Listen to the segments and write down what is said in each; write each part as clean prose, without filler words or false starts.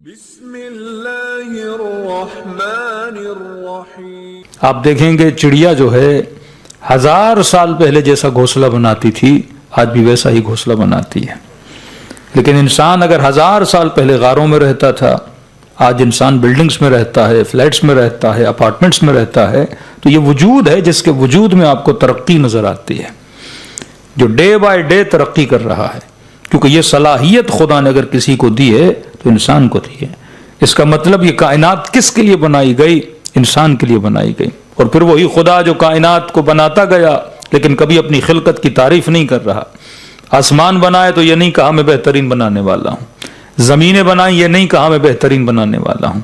بسم اللہ الرحمن الرحیم۔ آپ دیکھیں گے چڑیا جو ہے 1000 سال پہلے جیسا گھونسلہ بناتی تھی آج بھی ویسا ہی گھونسلہ بناتی ہے، لیکن انسان اگر 1000 سال پہلے غاروں میں رہتا تھا، آج انسان بلڈنگز میں رہتا ہے، فلیٹس میں رہتا ہے، اپارٹمنٹس میں رہتا ہے، تو یہ وجود ہے جس کے وجود میں آپ کو ترقی نظر آتی ہے، جو ڈے بائی ڈے ترقی کر رہا ہے، کیونکہ یہ صلاحیت خدا نے اگر کسی کو دی ہے تو انسان کو دی ہے۔ اس کا مطلب یہ کائنات کس کے لیے بنائی گئی؟ انسان کے لیے بنائی گئی، اور پھر وہی خدا جو کائنات کو بناتا گیا لیکن کبھی اپنی خلقت کی تعریف نہیں کر رہا۔ آسمان بنائے تو یہ نہیں کہا میں بہترین بنانے والا ہوں، زمینیں بنائی یہ نہیں کہا میں بہترین بنانے والا ہوں،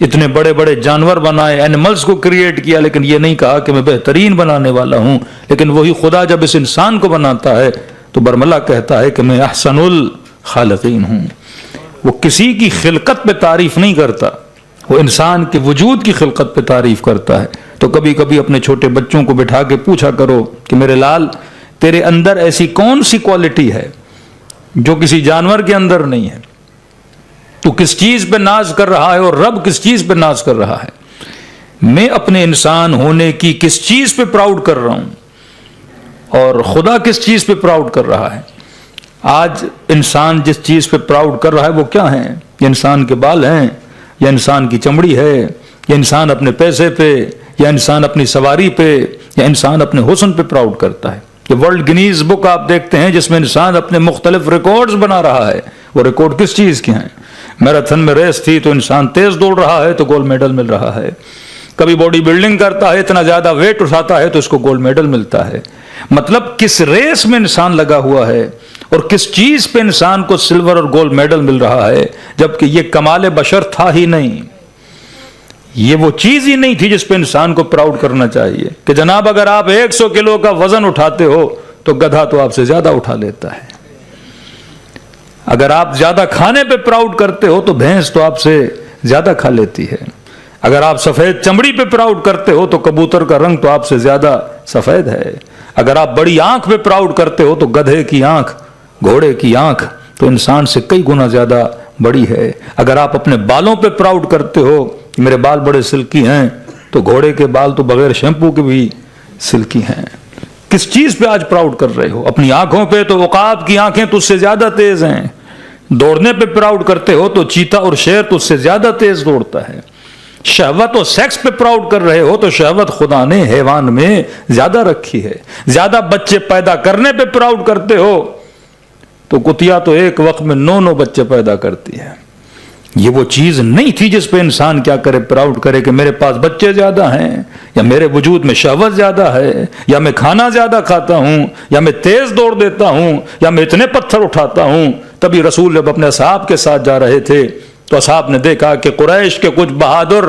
اتنے بڑے بڑے جانور بنائے، اینیملز کو کریٹ کیا، لیکن یہ نہیں کہا کہ میں بہترین بنانے والا ہوں۔ لیکن وہی خدا جب اس انسان کو بناتا ہے تو برملا کہتا ہے کہ میں احسن الخالقین ہوں۔ وہ کسی کی خلقت پہ تعریف نہیں کرتا، وہ انسان کے وجود کی خلقت پہ تعریف کرتا ہے۔ تو کبھی کبھی اپنے چھوٹے بچوں کو بٹھا کے پوچھا کرو کہ میرے لال تیرے اندر ایسی کون سی کوالٹی ہے جو کسی جانور کے اندر نہیں ہے؟ تو کس چیز پہ ناز کر رہا ہے اور رب کس چیز پہ ناز کر رہا ہے؟ میں اپنے انسان ہونے کی کس چیز پہ پراؤڈ کر رہا ہوں اور خدا کس چیز پہ پراؤڈ کر رہا ہے؟ آج انسان جس چیز پہ پراؤڈ کر رہا ہے وہ کیا ہے؟ یہ انسان کے بال ہیں، یا انسان کی چمڑی ہے، یا انسان اپنے پیسے پہ، یا انسان اپنی سواری پہ، یا انسان اپنے حسن پہ پراؤڈ کرتا ہے۔ یہ ورلڈ گنیز بک آپ دیکھتے ہیں جس میں انسان اپنے مختلف ریکارڈز بنا رہا ہے، وہ ریکارڈ کس چیز کے ہیں؟ میراتھن میں ریس تھی تو انسان تیز دوڑ رہا ہے تو گولڈ میڈل مل رہا ہے، کبھی باڈی بلڈنگ کرتا ہے، اتنا زیادہ ویٹ اٹھاتا ہے تو اس کو گولڈ میڈل ملتا ہے۔ مطلب کس ریس میں انسان لگا ہوا ہے اور کس چیز پہ انسان کو سلور اور گولڈ میڈل مل رہا ہے، جبکہ یہ کمال بشر تھا ہی نہیں، یہ وہ چیز ہی نہیں تھی جس پہ انسان کو پراؤڈ کرنا چاہیے کہ جناب اگر آپ 100 کلو کا وزن اٹھاتے ہو تو گدھا تو آپ سے زیادہ اٹھا لیتا ہے، اگر آپ زیادہ کھانے پہ پراؤڈ کرتے ہو تو بھینس تو آپ سے زیادہ کھا لیتی ہے، اگر آپ سفید چمڑی پہ پراؤڈ کرتے ہو تو کبوتر کا رنگ تو آپ سے زیادہ سفید ہے، اگر آپ بڑی آنکھ پہ پراؤڈ کرتے ہو تو گدھے کی آنکھ، گھوڑے کی آنکھ تو انسان سے کئی گنا زیادہ بڑی ہے، اگر آپ اپنے بالوں پہ پراؤڈ کرتے ہو کہ میرے بال بڑے سلکی ہیں تو گھوڑے کے بال تو بغیر شیمپو کے بھی سلکی ہیں۔ کس چیز پہ آج پراؤڈ کر رہے ہو؟ اپنی آنکھوں پہ تو عقاب کی آنکھیں تجھ سے زیادہ تیز ہیں، دوڑنے پہ پراؤڈ کرتے ہو تو چیتا اور شیر تجھ سے زیادہ تیز دوڑتا ہے، شہوت اور سیکس پہ پراؤڈ کر رہے ہو تو شہوت خدا نے حیوان میں زیادہ رکھی ہے، زیادہ بچے پیدا کرنے پہ پراؤڈ کرتے ہو تو کتیا تو ایک وقت میں 9 بچے پیدا کرتی ہے۔ یہ وہ چیز نہیں تھی جس پہ انسان کیا کرے، پراؤڈ کرے کہ میرے پاس بچے زیادہ ہیں، یا میرے وجود میں شہوت زیادہ ہے، یا میں کھانا زیادہ کھاتا ہوں، یا میں تیز دوڑ دیتا ہوں، یا میں اتنے پتھر اٹھاتا ہوں۔ تبھی رسول جب اپنے اصحاب کے ساتھ جا رہے تھے تو اصحاب نے دیکھا کہ قریش کے کچھ بہادر،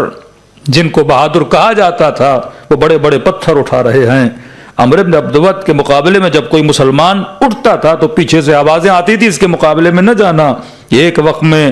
جن کو بہادر کہا جاتا تھا، وہ بڑے بڑے پتھر اٹھا رہے ہیں۔ عمرو بن عبدود کے مقابلے میں جب کوئی مسلمان اٹھتا تھا تو پیچھے سے آوازیں آتی تھی اس کے مقابلے میں نہ جانا، یہ ایک وقت میں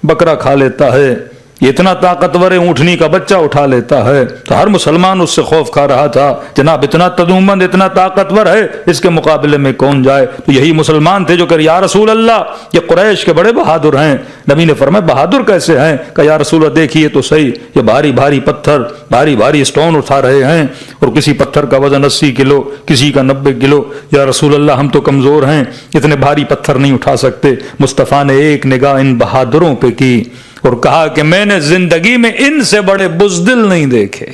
بکرا کھا لیتا ہے، یہ اتنا طاقتور ہے، اونٹنی کا بچہ اٹھا لیتا ہے۔ تو ہر مسلمان اس سے خوف کھا رہا تھا، جناب اتنا تدومند، اتنا طاقتور ہے، اس کے مقابلے میں کون جائے؟ تو یہی مسلمان تھے جو کہ یا رسول اللہ یہ قریش کے بڑے بہادر ہیں۔ نبی نے فرمایا بہادر کیسے ہیں؟ کہ یا رسول اللہ دیکھیے تو صحیح، یہ بھاری بھاری پتھر، بھاری بھاری اسٹون اٹھا رہے ہیں، اور کسی پتھر کا وزن 80 کلو، کسی کا 90 کلو۔ یا رسول اللہ ہم تو کمزور ہیں، اتنے بھاری پتھر نہیں اٹھا سکتے۔ مصطفیٰ نے ایک نگاہ ان بہادروں پہ کی اور کہا کہ میں نے زندگی میں ان سے بڑے بزدل نہیں دیکھے۔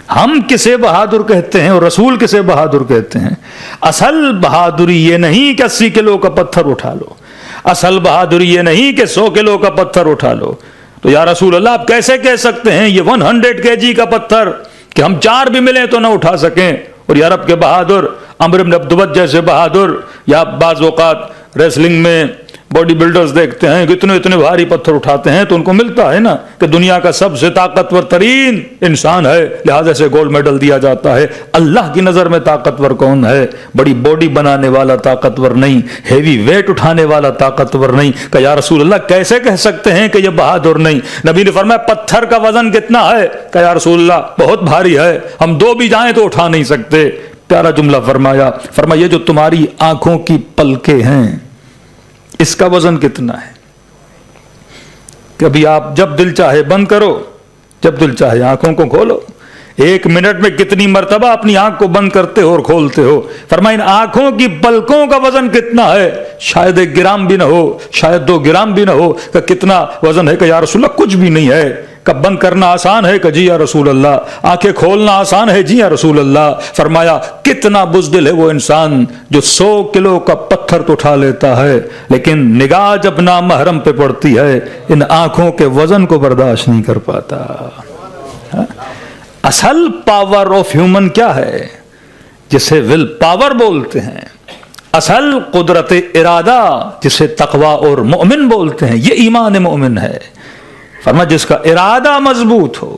ہم کسے بہادر کہتے ہیں اور رسول کسے بہادر کہتے ہیں؟ اصل بہادری یہ نہیں کہ 80 کلو کا پتھر اٹھا لو، اصل بہادری یہ نہیں کہ 100 کلو کا پتھر اٹھا لو۔ تو یا رسول اللہ آپ کیسے کہہ سکتے ہیں یہ 100 kg کا پتھر کہ ہم 4 بھی ملیں تو نہ اٹھا سکیں؟ اور یورپ کے بہادر، عمرو بن عبدود جیسے بہادر، یا بعض اوقات ریسلنگ میں باڈی بلڈرز دیکھتے ہیں کہ اتنے بھاری پتھر اٹھاتے ہیں تو ان کو ملتا ہے نا کہ دنیا کا سب سے طاقتور ترین انسان ہے، لہذا سے گولڈ میڈل دیا جاتا ہے۔ اللہ کی نظر میں طاقتور کون ہے؟ بڑی باڈی بنانے والا طاقتور نہیں، ہیوی ویٹ اٹھانے والا طاقتور نہیں۔ کہ یا رسول اللہ کیسے کہہ سکتے ہیں کہ یہ بہادر نہیں؟ نبی نے فرمایا پتھر کا وزن کتنا ہے؟ کہ یا رسول اللہ بہت بھاری ہے، ہم 2 بھی جائیں تو اٹھا نہیں سکتے۔ پیارا جملہ فرمایا یہ جو تمہاری آنکھوں کی پلکیں ہیں اس کا وزن کتنا ہے؟ کبھی آپ جب دل چاہے بند کرو، جب دل چاہے آنکھوں کو کھولو، 1 منٹ میں کتنی مرتبہ اپنی آنکھ کو بند کرتے ہو اور کھولتے ہو؟ فرمایا ان آنکھوں کی پلکوں کا وزن کتنا ہے؟ شاید 1 گرام بھی نہ ہو، شاید 2 گرام بھی نہ ہو۔ کہ کتنا وزن ہے؟ کہ یا رسول اللہ کچھ بھی نہیں ہے۔ کہ بند کرنا آسان ہے؟ کہ جی یا رسول اللہ۔ آنکھیں کھولنا آسان ہے؟ جی یا رسول اللہ۔ فرمایا کتنا بزدل ہے وہ انسان جو 100 کلو کا پتھر تو اٹھا لیتا ہے، لیکن نگاہ جب نامحرم پہ پڑتی ہے ان آنکھوں کے وزن کو برداشت نہیں کر پاتا۔ اصل پاور آف ہیومن کیا ہے؟ جسے ول پاور بولتے ہیں، اصل قدرت ارادہ جسے تقوی اور مومن بولتے ہیں، یہ ایمان مومن ہے۔ فرمایا جس کا ارادہ مضبوط ہو،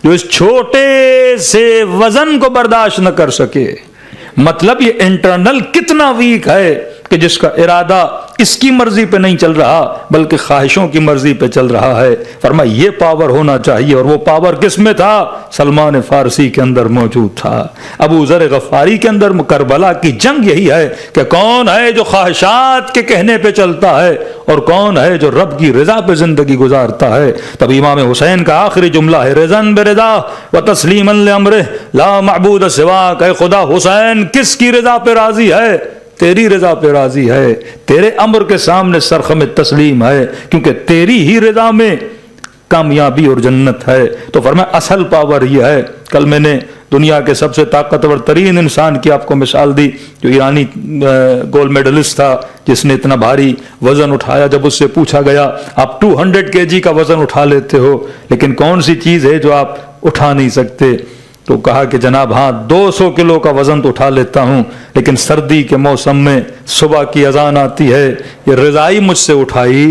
جو اس چھوٹے سے وزن کو برداشت نہ کر سکے، مطلب یہ انٹرنل کتنا ویک ہے کہ جس کا ارادہ اس کی مرضی پہ نہیں چل رہا بلکہ خواہشوں کی مرضی پہ چل رہا ہے۔ فرمایا یہ پاور ہونا چاہیے، اور وہ پاور کس میں تھا؟ سلمان فارسی کے اندر موجود تھا، ابو ذر غفاری کے اندر۔ کربلا کی جنگ یہی ہے کہ کون ہے جو خواہشات کے کہنے پہ چلتا ہے اور کون ہے جو رب کی رضا پہ زندگی گزارتا ہے۔ تب امام حسین کا آخری جملہ ہے رضن برضا و تسلیما لامرہ لا معبود سواک۔ اے خدا حسین کس کی رضا پہ راضی ہے؟ تیری رضا پہ راضی ہے، تیرے امر کے سامنے سرخم تسلیم ہے، کیونکہ تیری ہی رضا میں کامیابی اور جنت ہے۔ تو فرمایا اصل پاور یہ ہے۔ کل میں نے دنیا کے سب سے طاقتور ترین انسان کی آپ کو مثال دی، جو ایرانی گولڈ میڈلسٹ تھا جس نے اتنا بھاری وزن اٹھایا۔ جب اس سے پوچھا گیا آپ 200 kg کا وزن اٹھا لیتے ہو، لیکن کون سی چیز ہے جو آپ اٹھا نہیں سکتے؟ تو کہا کہ جناب ہاں 200 کلو کا وزن تو اٹھا لیتا ہوں، لیکن سردی کے موسم میں صبح کی اذان آتی ہے، یہ رضائی مجھ سے اٹھائی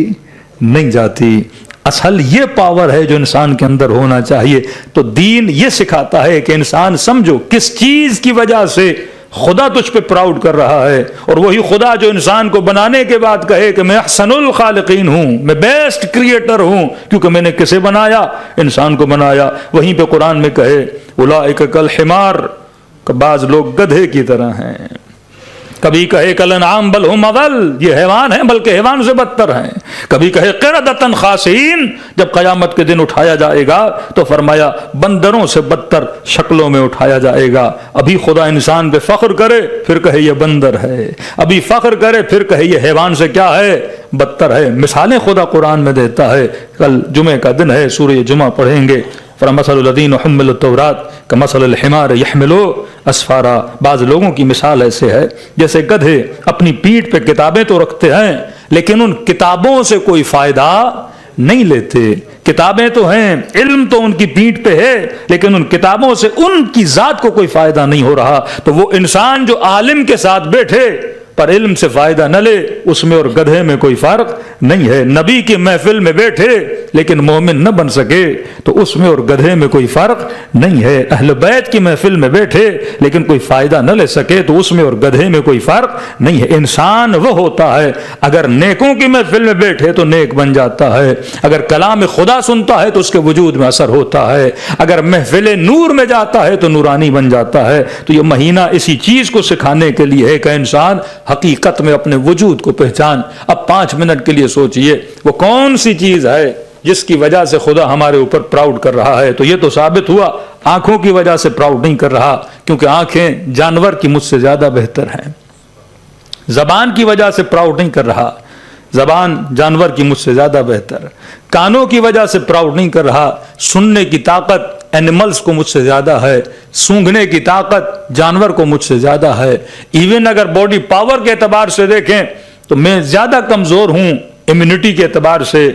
نہیں جاتی۔ اصل یہ پاور ہے جو انسان کے اندر ہونا چاہیے۔ تو دین یہ سکھاتا ہے کہ انسان سمجھو کس چیز کی وجہ سے خدا تجھ پہ پراؤڈ کر رہا ہے، اور وہی خدا جو انسان کو بنانے کے بعد کہے کہ میں احسن الخالقین ہوں، میں بیسٹ کریٹر ہوں، کیونکہ میں نے کسے بنایا؟ انسان کو بنایا۔ وہیں پہ قرآن میں کہے اولئک کالحمار، کہ بعض لوگ گدھے کی طرح ہیں۔ کبھی کہے کالانعام بل ہم اضل، یہ حیوان ہیں بلکہ حیوان سے بدتر ہیں۔ کبھی کہے قردۃ خاسئین، جب قیامت کے دن اٹھایا جائے گا تو فرمایا بندروں سے بدتر شکلوں میں اٹھایا جائے گا۔ ابھی خدا انسان پہ فخر کرے پھر کہے یہ بندر ہے، ابھی فخر کرے پھر کہے یہ حیوان سے کیا ہے؟ بدتر ہے۔ مثالیں خدا قرآن میں دیتا ہے۔ کل جمعہ کا دن ہے، سورہ جمعہ پڑھیں گے۔ فَمَثَلُ الَّذِينَ حُمِّلُوا التَّوْرَاةَ كَمَثَلِ الْحِمَارِ يَحْمِلُ أَسْفَارًا۔ بعض لوگوں کی مثال ایسے ہے جیسے گدھے اپنی پیٹھ پہ کتابیں تو رکھتے ہیں لیکن ان کتابوں سے کوئی فائدہ نہیں لیتے۔ کتابیں تو ہیں، علم تو ان کی پیٹھ پہ ہے، لیکن ان کتابوں سے ان کی ذات کو کوئی فائدہ نہیں ہو رہا۔ تو وہ انسان جو عالم کے ساتھ بیٹھے پر علم سے فائدہ نہ لے، اس میں اور گدھے میں کوئی فرق نہیں ہے۔ نبی کی محفل میں بیٹھے لیکن مومن نہ بن سکے تو اس میں اور گدھے میں کوئی فرق نہیں ہے۔ اہل بیت کی محفل میں بیٹھے لیکن کوئی فائدہ نہ لے سکے تو اس میں اور گدھے میں کوئی فرق نہیں ہے۔ انسان وہ ہوتا ہے اگر نیکوں کی محفل میں بیٹھے تو نیک بن جاتا ہے، اگر کلام خدا سنتا ہے تو اس کے وجود میں اثر ہوتا ہے، اگر محفل نور میں جاتا ہے تو نورانی بن جاتا ہے۔ تو یہ مہینہ اسی چیز کو سکھانے کے لیے ہے کہ انسان حقیقت میں اپنے وجود کو پہچان۔ اب 5 منٹ کے لیے سوچئے وہ کون سی چیز ہے جس کی وجہ سے خدا ہمارے اوپر پراؤڈ کر رہا ہے؟ تو یہ تو ثابت ہوا آنکھوں کی وجہ سے پراؤڈ نہیں کر رہا، کیونکہ آنکھیں جانور کی مجھ سے زیادہ بہتر ہیں۔ زبان کی وجہ سے پراؤڈ نہیں کر رہا، زبان جانور کی مجھ سے زیادہ بہتر۔ کانوں کی وجہ سے پراؤڈ نہیں کر رہا، سننے کی طاقت اینیملز کو مجھ سے زیادہ ہے، سونگھنے کی طاقت جانور کو مجھ سے زیادہ ہے۔ ایون اگر باڈی پاور کے اعتبار سے دیکھیں تو میں زیادہ کمزور ہوں، امیونٹی کے اعتبار سے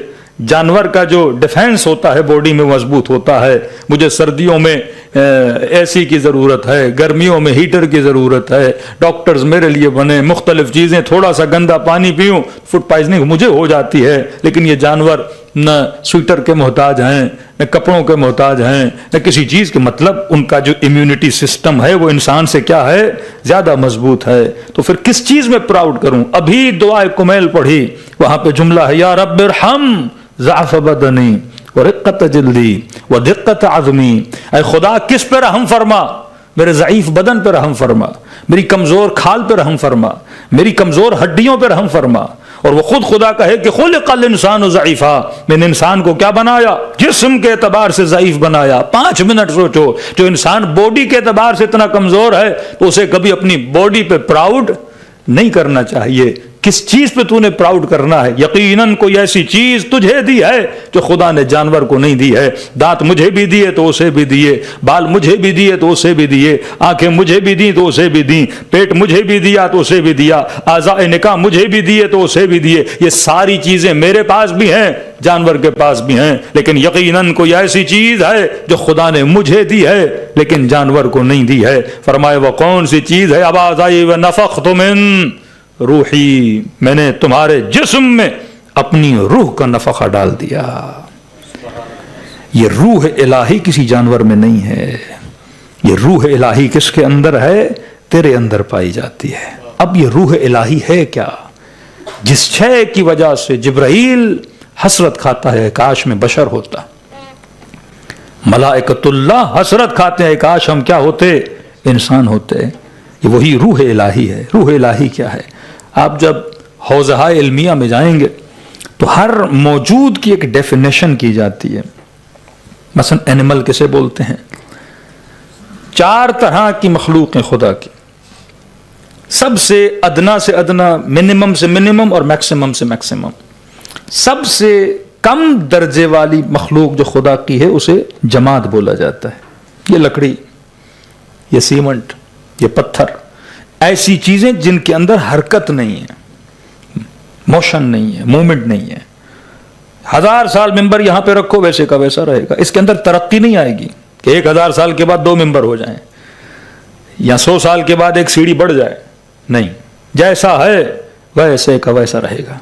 جانور کا جو ڈیفینس ہوتا ہے باڈی میں مضبوط ہوتا ہے۔ مجھے سردیوں میں اے سی کی ضرورت ہے، گرمیوں میں ہیٹر کی ضرورت ہے، ڈاکٹرز میرے لیے بنے، مختلف چیزیں، تھوڑا سا گندا پانی پیوں فوڈ پائزننگ مجھے ہو جاتی ہے۔ لیکن یہ جانور نہ سویٹر کے محتاج ہیں، نہ کپڑوں کے محتاج ہیں، نہ کسی چیز کے، مطلب ان کا جو امیونٹی سسٹم ہے وہ انسان سے کیا ہے؟ زیادہ مضبوط ہے۔ تو پھر کس چیز میں پراؤڈ کروں؟ ابھی دعائے کمیل پڑھی، وہاں پہ جملہ ہے یا رب ارحم ضعف بدنی ورقت جلدی ودقت عظمی۔ اے خدا کس پہ رحم فرما؟ میرے ضعیف بدن پہ رحم فرما، میری کمزور کھال پہ رحم فرما، میری کمزور ہڈیوں پہ رحم فرما، اور وہ خود خدا کہے کہ خلق الانسان ضعیفا، میں نے انسان کو کیا بنایا؟ جسم کے اعتبار سے ضعیف بنایا۔ 5 منٹ سوچو، جو انسان باڈی کے اعتبار سے اتنا کمزور ہے تو اسے کبھی اپنی باڈی پہ پراؤڈ نہیں کرنا چاہیے۔ کس چیز پہ تو نے پراؤڈ کرنا ہے؟ یقیناً کوئی ایسی چیز تجھے دی ہے جو خدا نے جانور کو نہیں دی ہے۔ دانت مجھے بھی دیے تو اسے بھی دیے، بال مجھے بھی دیے تو اسے بھی دیے، آنکھیں مجھے بھی دی تو اسے بھی دیں، پیٹ مجھے بھی دیا تو اسے بھی دیا، اعضاء نکاح مجھے بھی دیے تو اسے بھی دیے۔ یہ ساری چیزیں میرے پاس بھی ہیں، جانور کے پاس بھی ہیں، لیکن یقیناً کوئی ایسی چیز ہے جو خدا نے مجھے دی ہے لیکن جانور کو نہیں دی ہے۔ فرمائے وہ کون سی چیز ہے؟ اباذی ونفخت من روحی، میں نے تمہارے جسم میں اپنی روح کا نفخہ ڈال دیا۔ یہ روح الہی کسی جانور میں نہیں ہے، یہ روح الہی کس کے اندر ہے؟ تیرے اندر پائی جاتی ہے۔ اب یہ روح الہی ہے کیا؟ جس شے کی وجہ سے جبرائیل حسرت کھاتا ہے کاش میں بشر ہوتا، ملائکۃ اللہ حسرت کھاتے ہیں کاش ہم کیا ہوتے؟ انسان ہوتے۔ یہ وہی روح الہی ہے۔ روح الہی کیا ہے؟ آپ جب حوزہ علمیہ میں جائیں گے تو ہر موجود کی ایک ڈیفینیشن کی جاتی ہے۔ مثلا اینیمل کسے بولتے ہیں؟ 4 طرح کی مخلوق ہیں خدا کی، سب سے ادنا سے ادنا، منیمم سے منیمم اور میکسیمم سے میکسیمم۔ سب سے کم درجے والی مخلوق جو خدا کی ہے اسے جماد بولا جاتا ہے۔ یہ لکڑی، یہ سیمنٹ، یہ پتھر، ایسی چیزیں جن کے اندر حرکت نہیں ہے، موشن نہیں ہے، مومنٹ نہیں ہے۔ 1000 سال ممبر یہاں پہ رکھو ویسے کا ویسا رہے گا، اس کے اندر ترقی نہیں آئے گی کہ 1000 سال کے بعد 2 ممبر ہو جائیں یا 100 سال کے بعد ایک سیڑھی بڑھ جائے، نہیں، جیسا ہے ویسے کا ویسا رہے گا۔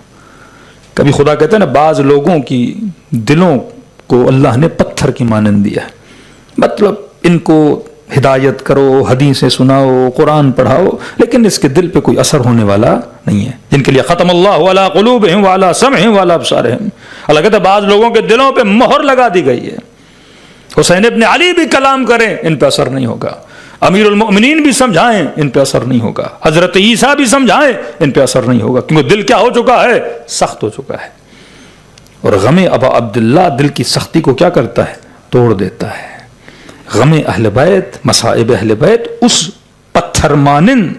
کبھی خدا کہتے ہیں نا بعض لوگوں کی دلوں کو اللہ نے پتھر کی مانند دیا ہے، مطلب ان کو ہدایت کرو، حدیثیں سناؤ، قرآن پڑھاؤ، لیکن اس کے دل پہ کوئی اثر ہونے والا نہیں ہے، جن کے لیے ختم اللہ علی قلوبہم وعلی سمعہم وعلی ابصارہم۔ اللہ کہتا ہے بعض لوگوں کے دلوں پہ مہر لگا دی گئی ہے۔ حسین ابن علی بھی کلام کریں ان پہ اثر نہیں ہوگا، امیر المؤمنین بھی سمجھائیں ان پہ اثر نہیں ہوگا، حضرت عیسیٰ بھی سمجھائیں ان پہ اثر نہیں ہوگا، کیونکہ دل کیا ہو چکا ہے؟ سخت ہو چکا ہے۔ اور غم ابا عبداللہ دل کی سختی کو کیا کرتا ہے؟ توڑ دیتا ہے۔ غم اہل بیت، مصائب اہل بیت اس پتھر مانند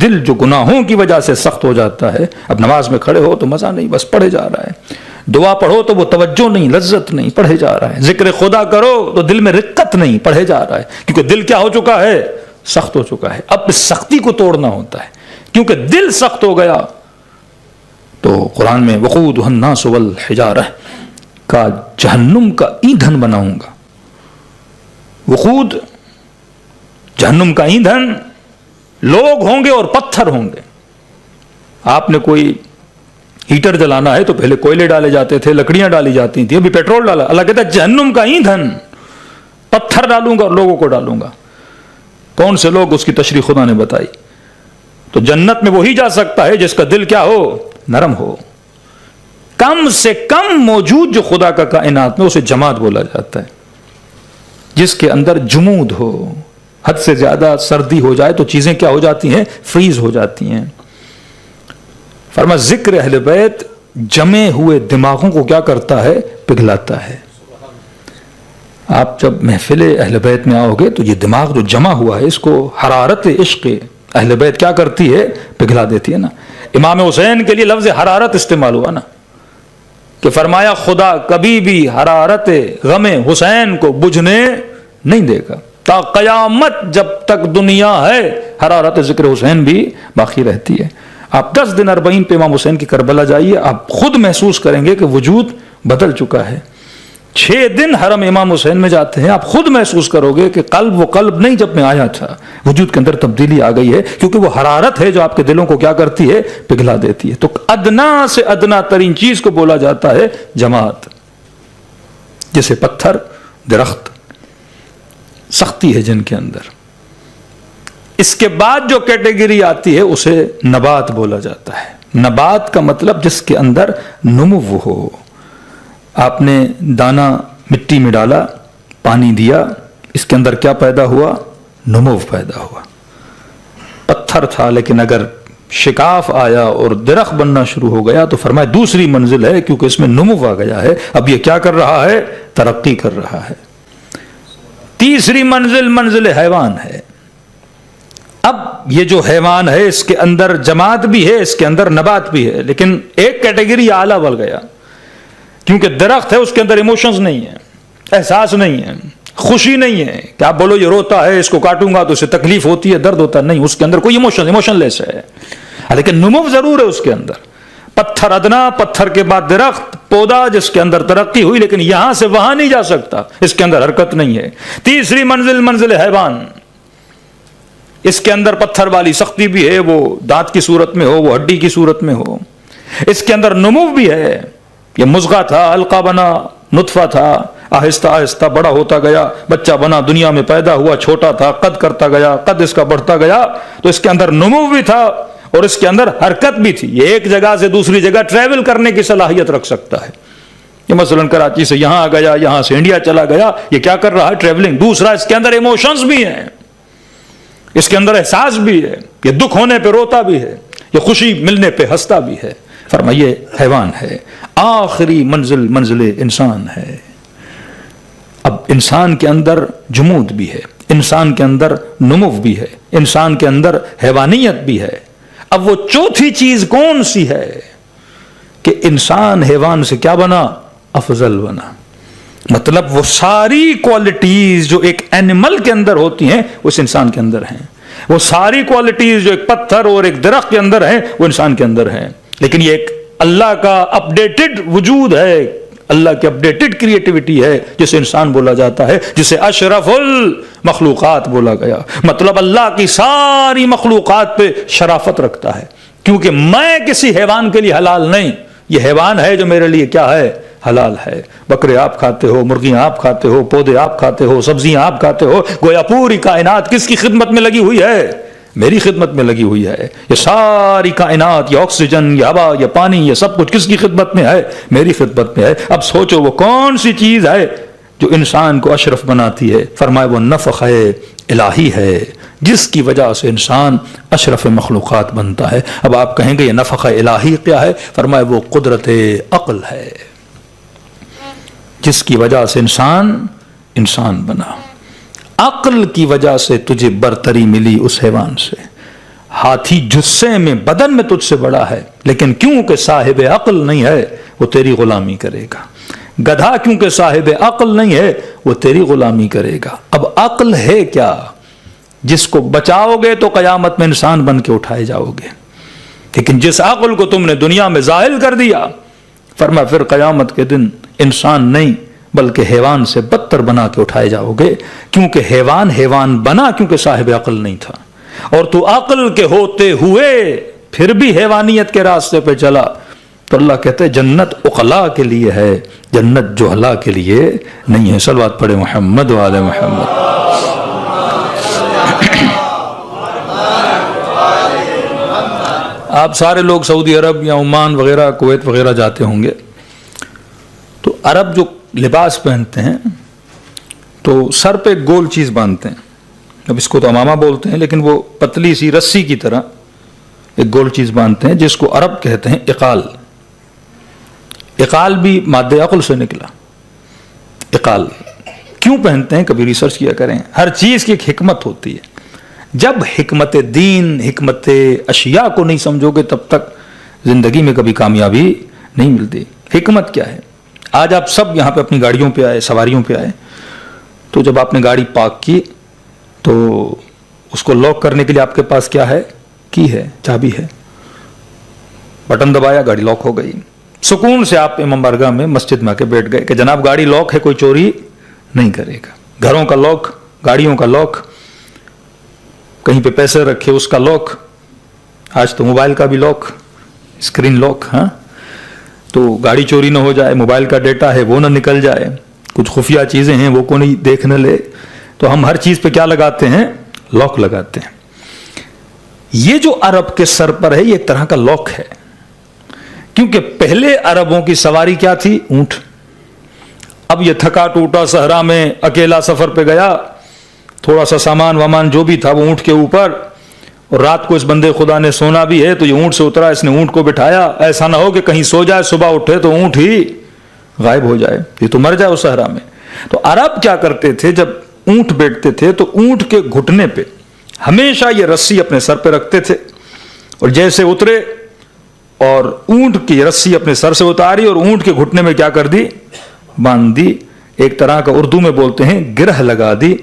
دل جو گناہوں کی وجہ سے سخت ہو جاتا ہے۔ اب نماز میں کھڑے ہو تو مزہ نہیں، بس پڑھے جا رہا ہے، دعا پڑھو تو وہ توجہ نہیں، لذت نہیں، پڑھے جا رہا ہے، ذکر خدا کرو تو دل میں رقت نہیں، پڑھے جا رہا ہے، کیونکہ دل کیا ہو چکا ہے؟ سخت ہو چکا ہے۔ اب اس سختی کو توڑنا ہوتا ہے، کیونکہ دل سخت ہو گیا تو قرآن میں وقودہ الناس والحجارہ کا جہنم کا ایندھن بناؤں گا۔ وقود جہنم کا ایندھن لوگ ہوں گے اور پتھر ہوں گے۔ آپ نے کوئی ہیٹر جلانا ہے تو پہلے کوئلے ڈالے جاتے تھے، لکڑیاں ڈالی جاتی تھیں، ابھی پیٹرول ڈالا۔ اللہ کہتا ہے جہنم کا ایندھن پتھر ڈالوں گا اور لوگوں کو ڈالوں گا۔ کون سے لوگ؟ اس کی تشریح خدا نے بتائی۔ تو جنت میں وہی جا سکتا ہے جس کا دل کیا ہو؟ نرم ہو۔ کم سے کم موجود جو خدا کا کائنات میں، اسے جماد بولا جاتا ہے، جس کے اندر جمود ہو۔ حد سے زیادہ سردی ہو جائے تو چیزیں کیا ہو جاتی ہیں؟ فریز ہو جاتی ہیں۔ فرما ذکر اہل بیت جمے ہوئے دماغوں کو کیا کرتا ہے؟ پگھلاتا ہے۔ آپ جب محفل اہل بیت میں آؤ گے تو یہ دماغ جو جمع ہوا ہے اس کو حرارت عشق اہل بیت کیا کرتی ہے؟ پگھلا دیتی ہے نا۔ امام حسین کے لیے لفظ حرارت استعمال ہوا نا، کہ فرمایا خدا کبھی بھی حرارت غم حسین کو بجھنے نہیں دے گا، تا قیامت جب تک دنیا ہے حرارت ذکر حسین بھی باقی رہتی ہے۔ آپ 10 دن 40 پہ امام حسین کی کربلا جائیے، آپ خود محسوس کریں گے کہ وجود بدل چکا ہے۔ 6 دن حرم امام حسین میں جاتے ہیں، آپ خود محسوس کرو گے کہ قلب وہ قلب نہیں جب میں آیا تھا، وجود کے اندر تبدیلی آ گئی ہے، کیونکہ وہ حرارت ہے جو آپ کے دلوں کو کیا کرتی ہے؟ پگھلا دیتی ہے۔ تو ادنا سے ادنا ترین چیز کو بولا جاتا ہے جماعت، جیسے پتھر، درخت، سختی ہے جن کے اندر۔ اس کے بعد جو کیٹیگری آتی ہے اسے نبات بولا جاتا ہے۔ نبات کا مطلب جس کے اندر نمو ہو۔ آپ نے دانہ مٹی میں ڈالا، پانی دیا، اس کے اندر کیا پیدا ہوا؟ نمو پیدا ہوا۔ پتھر تھا لیکن اگر شکاف آیا اور درخت بننا شروع ہو گیا تو فرمایا دوسری منزل ہے، کیونکہ اس میں نمو آ گیا ہے، اب یہ کیا کر رہا ہے؟ ترقی کر رہا ہے۔ تیسری منزل منزل حیوان ہے۔ اب یہ جو حیوان ہے اس کے اندر جماعت بھی ہے، اس کے اندر نبات بھی ہے، لیکن ایک کیٹیگری اعلیٰ بڑھ گیا، کیونکہ درخت ہے اس کے اندر ایموشنز نہیں ہے، احساس نہیں ہے، خوشی نہیں ہے کہ آپ بولو یہ روتا ہے اس کو کاٹوں گا تو اسے تکلیف ہوتی ہے، درد ہوتا ہے، نہیں، اس کے اندر کوئی ایموشن لیس ہے، لیکن نمو ضرور ہے اس کے اندر۔ پتھر ادنا، پتھر کے بعد درخت، پودا جس کے اندر ترقی ہوئی، لیکن یہاں سے وہاں نہیں جا سکتا، اس کے اندر حرکت نہیں ہے۔ تیسری منزل منزل حیوان، اس کے اندر پتھر والی سختی بھی ہے، وہ دانت کی صورت میں ہو، وہ ہڈی کی صورت میں ہو، اس کے اندر نمو بھی ہے، یہ مضغہ تھا، حلقہ بنا، نطفہ تھا، آہستہ آہستہ بڑا ہوتا گیا، بچہ بنا، دنیا میں پیدا ہوا، چھوٹا تھا، قد کرتا گیا، قد اس کا بڑھتا گیا، تو اس کے اندر نمو بھی تھا اور اس کے اندر حرکت بھی تھی، یہ ایک جگہ سے دوسری جگہ ٹریول کرنے کی صلاحیت رکھ سکتا ہے۔ یہ مثلا کراچی سے یہاں آ گیا، یہاں سے انڈیا چلا گیا، یہ کیا کر رہا ہے؟ ٹریولنگ۔ دوسرا، اس کے اندر ایموشنز بھی ہیں، اس کے اندر احساس بھی ہے، یہ دکھ ہونے پہ روتا بھی ہے، یہ خوشی ملنے پہ ہنستا بھی ہے۔ فرمائیے حیوان ہے۔ آخری منزل منزل انسان ہے۔ اب انسان کے اندر جمود بھی ہے، انسان کے اندر نمو بھی ہے، انسان کے اندر حیوانیت بھی ہے۔ اب وہ چوتھی چیز کون سی ہے کہ انسان حیوان سے کیا بنا؟ افضل بنا۔ مطلب وہ ساری کوالٹیز جو ایک اینیمل کے اندر ہوتی ہیں وہ اس انسان کے اندر ہیں، وہ ساری کوالٹیز جو ایک پتھر اور ایک درخت کے اندر ہیں وہ انسان کے اندر ہیں، لیکن یہ ایک اللہ کا اپڈیٹڈ وجود ہے، اللہ کی اپڈیٹڈ کریٹیوٹی ہے جسے انسان بولا جاتا ہے، جسے اشرف المخلوقات بولا گیا۔ مطلب اللہ کی ساری مخلوقات پہ شرافت رکھتا ہے، کیونکہ میں کسی حیوان کے لیے حلال نہیں، یہ حیوان ہے جو میرے لیے کیا ہے؟ حلال ہے۔ بکرے آپ کھاتے ہو، مرغیاں آپ کھاتے ہو، پودے آپ کھاتے ہو، سبزیاں آپ کھاتے ہو، گویا پوری کائنات کس کی خدمت میں لگی ہوئی ہے؟ میری خدمت میں لگی ہوئی ہے۔ یہ ساری کائنات، یہ آکسیجن، یہ ہوا، یہ پانی، یہ سب کچھ کس کی خدمت میں ہے؟ میری خدمت میں ہے۔ اب سوچو وہ کون سی چیز ہے جو انسان کو اشرف بناتی ہے؟ فرمایا وہ نفخ الہی ہے جس کی وجہ سے انسان اشرف مخلوقات بنتا ہے۔ اب آپ کہیں گے یہ نفخ الہی کیا ہے؟ فرمایا وہ قدرت عقل ہے جس کی وجہ سے انسان بنا۔ عقل کی وجہ سے تجھے برتری ملی اس حیوان سے۔ ہاتھی جثے میں، بدن میں تجھ سے بڑا ہے، لیکن کیونکہ صاحب عقل نہیں ہے وہ تیری غلامی کرے گا۔ گدھا کیونکہ صاحب عقل نہیں ہے وہ تیری غلامی کرے گا۔ اب عقل ہے کیا؟ جس کو بچاؤ گے تو قیامت میں انسان بن کے اٹھائے جاؤ گے، لیکن جس عقل کو تم نے دنیا میں زائل کر دیا، فرمایا پھر قیامت کے دن انسان نہیں بلکہ حیوان سے بدتر بنا کے اٹھائے جاؤ گے، کیونکہ حیوان بنا کیونکہ صاحب عقل نہیں تھا، اور تو عقل کے ہوتے ہوئے پھر بھی حیوانیت کے راستے پہ چلا، تو اللہ کہتے ہیں جنت عقلاء کے لیے ہے، جنت جہلاء کے لیے نہیں ہے۔ صلوات پڑھے محمد و آل محمد۔ آپ سارے لوگ سعودی عرب یا عمان وغیرہ، کویت وغیرہ جاتے ہوں گے، تو عرب جو لباس پہنتے ہیں تو سر پہ گول چیز باندھتے ہیں، اب اس کو تو امامہ بولتے ہیں، لیکن وہ پتلی سی رسی کی طرح ایک گول چیز باندھتے ہیں جس کو عرب کہتے ہیں اقال۔ اقال بھی مادہ عقل سے نکلا۔ اقال کیوں پہنتے ہیں؟ کبھی ریسرچ کیا کریں، ہر چیز کی ایک حکمت ہوتی ہے۔ جب حکمت دین، حکمت اشیاء کو نہیں سمجھو گے تب تک زندگی میں کبھی کامیابی نہیں ملتی۔ حکمت کیا ہے؟ آج آپ سب یہاں پہ اپنی گاڑیوں پہ آئے، سواریوں پہ آئے، تو جب آپ نے گاڑی پارک کی تو اس کو لاک کرنے کے لیے آپ کے پاس کیا ہے؟ کی ہے، چابی ہے، بٹن دبایا، گاڑی لاک ہو گئی۔ سکون سے آپ امام بارگاہ میں مسجد میں آ کے بیٹھ گئے کہ جناب گاڑی لاک ہے، کوئی چوری نہیں کرے گا۔ گھروں کا لاک، گاڑیوں کا لاک، کہیں پہ پیسے رکھے اس کا لاک، آج تو موبائل کا بھی لاک، اسکرین لاک، ہاں، تو گاڑی چوری نہ ہو جائے، موبائل کا ڈیٹا ہے وہ نہ نکل جائے، کچھ خفیہ چیزیں ہیں وہ کو نہیں دیکھ نہ لے، تو ہم ہر چیز پہ کیا لگاتے ہیں؟ لاک لگاتے ہیں۔ یہ جو عرب کے سر پر ہے یہ ایک طرح کا لاک ہے، کیونکہ پہلے عربوں کی سواری کیا تھی؟ اونٹ۔ اب یہ تھکا ٹوٹا صحرا میں اکیلا سفر پہ گیا، تھوڑا سا سامان وامان جو بھی تھا وہ اونٹ کے اوپر، اور رات کو اس بندے خدا نے سونا بھی ہے تو یہ اونٹ سے اترا, اس نے اونٹ کو بٹھایا, ایسا نہ ہو کہ کہیں سو جائے صبح اٹھے تو اونٹ ہی غائب ہو جائے, یہ تو مر جائے اس صحرا میں. تو عرب کیا کرتے تھے, جب اونٹ بیٹھتے تھے تو اونٹ کے گھٹنے پہ ہمیشہ یہ رسی اپنے سر پہ رکھتے تھے, اور جیسے اترے اور اونٹ کی رسی اپنے سر سے اتاری اور اونٹ کے گھٹنے میں کیا کر دی, باندھ دی, ایک طرح کا اردو میں بولتے ہیں گرہ لگا دی,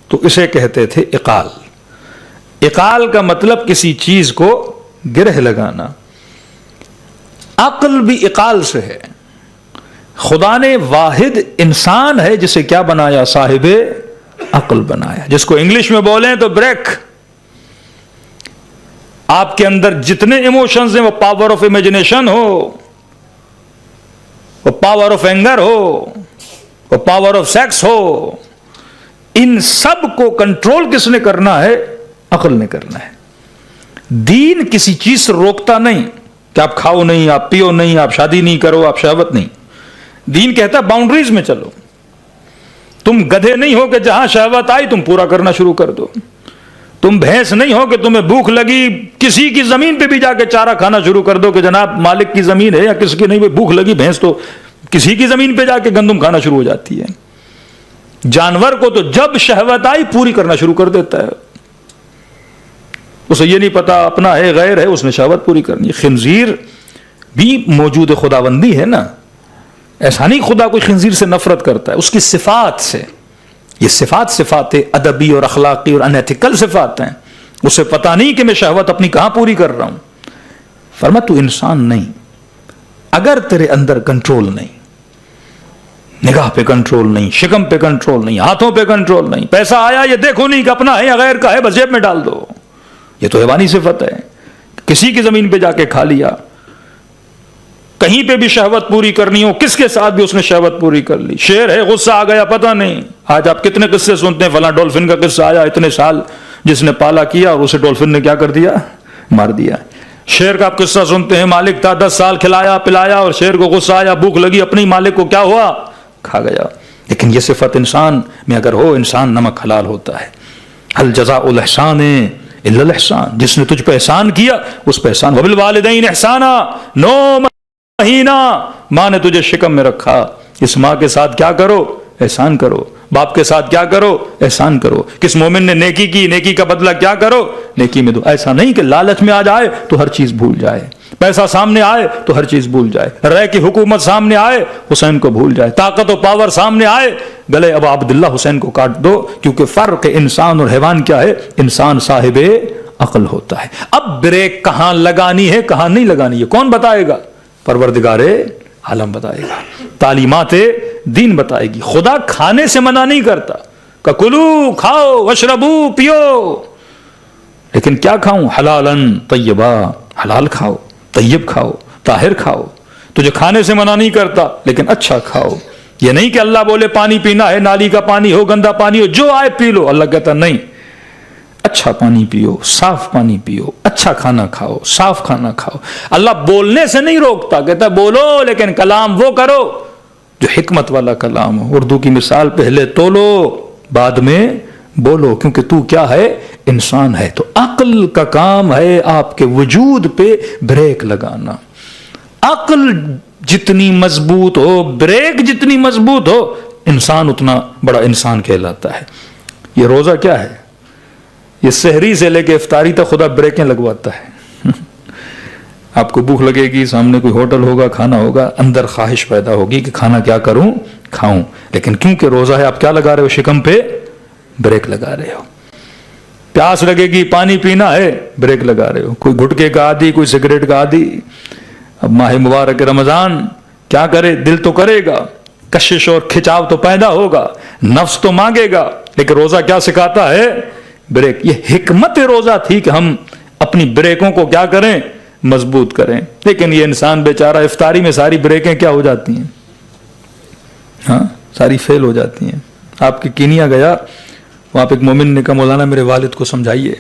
تو اسے کہتے تھے اقال. اقال کا مطلب کسی چیز کو گرہ لگانا. عقل بھی اقال سے ہے. خدا نے واحد انسان ہے جسے کیا بنایا, صاحب عقل بنایا, جس کو انگلش میں بولیں تو بریک. آپ کے اندر جتنے ایموشنز ہیں, وہ پاور آف امیجنیشن ہو, وہ پاور آف اینگر ہو, وہ پاور آف سیکس ہو, ان سب کو کنٹرول کس نے کرنا ہے, عقل نے کرنا ہے. دین کسی چیز سے روکتا نہیں کہ آپ کھاؤ نہیں, آپ پیو نہیں, آپ شادی نہیں کرو, آپ شہوت نہیں. دین کہتا ہے باؤنڈریز میں چلو. تم گدھے نہیں ہو کہ جہاں شہوت آئی تم پورا کرنا شروع کر دو. تم بھینس نہیں ہو کہ تمہیں بھوک لگی کسی کی زمین پہ بھی جا کے چارہ کھانا شروع کر دو کہ جناب مالک کی زمین ہے یا کس کی نہیں, بھوک لگی بھینس تو کسی کی زمین پہ جا کے گندم کھانا شروع ہو جاتی ہے. جانور کو تو جب شہوت آئی پوری کرنا شروع کر دیتا ہے, اسے یہ نہیں پتا اپنا ہے غیر ہے, اس نے شہوت پوری کرنی. خنزیر بھی موجود خداوندی ہے نا, ایسا نہیں خدا کوئی خنزیر سے نفرت کرتا ہے, اس کی صفات سے. یہ صفات ادبی اور اخلاقی اور انیتھیکل صفات ہیں. اسے پتا نہیں کہ میں شہوت اپنی کہاں پوری کر رہا ہوں. فرما تو انسان نہیں اگر تیرے اندر کنٹرول نہیں, نگاہ پہ کنٹرول نہیں, شکم پہ کنٹرول نہیں, ہاتھوں پہ کنٹرول نہیں, پیسہ آیا یہ دیکھو نہیں کہ اپنا ہے یا غیر کا ہے, بس جیب میں ڈال دو. یہ تو حیوانی صفت ہے. کسی کی زمین پہ جا کے کھا لیا, کہیں پہ بھی شہوت پوری کرنی ہو, کس کے ساتھ بھی اس نے شہوت پوری کر لی. شیر ہے, غصہ آ گیا پتہ نہیں. آج آپ کتنے قصے سنتے ہیں, فلاں ڈولفن کا قصہ آیا, اتنے سال جس نے پالا کیا اور اسے ڈولفن نے کیا کر دیا, مار دیا. شیر کا آپ قصہ سنتے ہیں, مالک تھا 10 سال کھلایا پلایا اور شیر کو غصہ آیا, بھوک لگی, اپنی مالک کو کیا ہوا, کھا گیا. لیکن یہ صفت انسان میں اگر ہو, انسان نمک حلال ہوتا ہے. هل جزاء الاحسان الا الاحسان, جس نے تجھ پہ احسان کیا اس پہ احسان. وبالوالدین احسانا, 9 مہینہ ماں نے تجھے شکم میں رکھا, اس ماں کے ساتھ کیا کرو, احسان کرو. باپ کے ساتھ کیا کرو, احسان کرو. کس مومن نے نیکی کی, نیکی کا بدلہ کیا کرو, نیکی میں دو. ایسا نہیں کہ لالچ میں آ جائے تو ہر چیز بھول جائے, پیسہ سامنے آئے تو ہر چیز بھول جائے, رائے کی حکومت سامنے آئے حسین کو بھول جائے, طاقت و پاور سامنے آئے گلے ابا عبداللہ حسین کو کاٹ دو. کیونکہ فرق انسان اور حیوان کیا ہے, انسان صاحب عقل ہوتا ہے. اب بریک کہاں لگانی ہے کہاں نہیں لگانی ہے کون بتائے گا, پروردگار عالم بتائے گا, تعلیمات دین بتائے گی. خدا کھانے سے منع نہیں کرتا کہ کلو کھاؤ وشربو پیو, لیکن کیا کھاؤں, حلالن طیبا, حلال کھاؤ, طیب کھاؤ, طاہر کھاؤ. تجھے کھانے سے منع نہیں کرتا لیکن اچھا کھاؤ. یہ نہیں کہ اللہ بولے پانی پینا ہے, نالی کا پانی ہو, گندا پانی ہو, جو آئے پی لو. اللہ کہتا نہیں, اچھا پانی پیو, صاف پانی پیو, اچھا کھانا کھاؤ, صاف کھانا کھاؤ. اللہ بولنے سے نہیں روکتا, کہتا بولو لیکن کلام وہ کرو جو حکمت والا کلام ہو. اردو کی مثال, پہلے تولو بعد میں بولو, کیونکہ تو کیا ہے, انسان ہے. تو عقل کا کام ہے آپ کے وجود پہ بریک لگانا. عقل جتنی مضبوط ہو, بریک جتنی مضبوط ہو, انسان اتنا بڑا انسان کہلاتا ہے. یہ روزہ کیا ہے, یہ سحری سے لے کے افطاری تک خدا بریکیں لگواتا ہے. آپ کو بھوک لگے گی, سامنے کوئی ہوٹل ہوگا, کھانا ہوگا, اندر خواہش پیدا ہوگی کہ کھانا کیا کروں, کھاؤں. لیکن کیونکہ روزہ ہے آپ کیا لگا رہے ہو, شکم پہ بریک لگا رہے ہو. پیاس لگے گی, پانی پینا ہے, بریک لگا رہے ہو. کوئی گٹکے کا عادی, کوئی سگریٹ کا عادی. اب ماہ مبارک رمضان کیا کرے, دل تو کرے گا, کشش اور کھچاؤ تو پیدا ہوگا, نفس تو مانگے گا, لیکن روزہ کیا سکھاتا ہے, بریک. یہ حکمت روزہ تھی کہ ہم اپنی بریکوں کو کیا کریں, مضبوط کریں. لیکن یہ انسان بیچارہ افطاری میں ساری بریکیں کیا ہو جاتی ہیں, ہاں ساری فیل ہو جاتی ہیں. آپ کی کینیا گیا, وہاں پہ ایک مومن نے کہا مولانا میرے والد کو سمجھائیے.